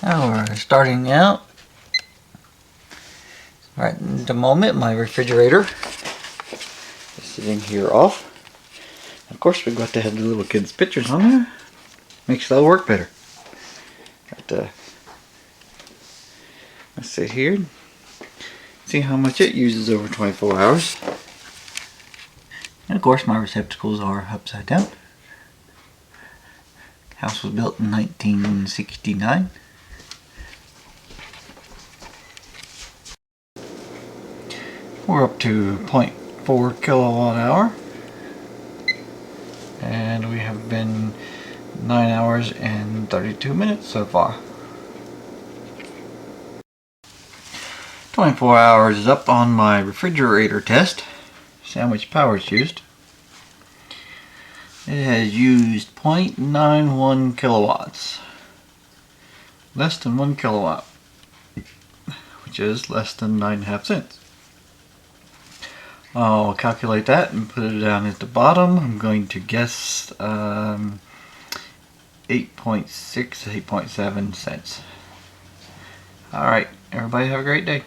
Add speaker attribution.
Speaker 1: Now we're starting out. Right at the moment, my refrigerator is sitting here off. Of course, we've got to have the little kids' pictures on there. Makes it all work better. Let's sit here. See how much it uses over 24 hours. And of course, my receptacles are upside down. House was built in 1969. We're up to 0.4 kilowatt hour. And we have been 9 hours and 32 minutes so far. 24 hours is up on my refrigerator test. See how much power it's used. It has used 0.91 kilowatts. Less than 1 kilowatt, which is less than 9.5 cents. I'll calculate that and put it down at the bottom. I'm going to guess 8.6, 8.7 cents. Alright, everybody have a great day.